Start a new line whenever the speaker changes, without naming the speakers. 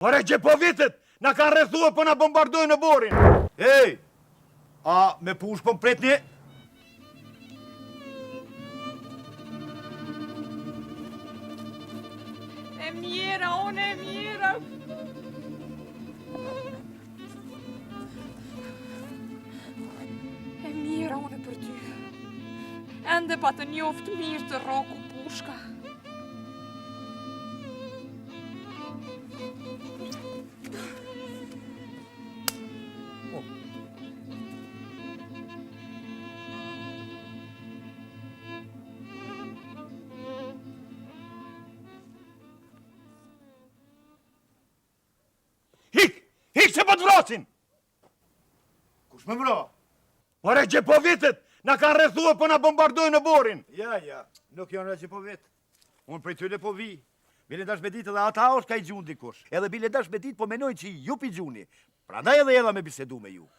Ore që po vitet, na kanë rrethua po na bombardojnë në Borin.
Ej, a me push po mpret një?
E mjera, one e mjera. E mjera, one për ty. Ende pa të njoftë mirë të Roku Pushka.
Hik se po të vrasin!
Kush me vra?
Ore që po vitet, na kanë rrethua po na bombardojnë në Borin.
Ja, nuk janë që po vet. Unë prej tyre po vi. Bile dash me ditë edhe ata është ka i gjun dikush. Edhe bile dash me ditë po menoj që ju pi gjuni. Prandaj edhe me bisedu me ju.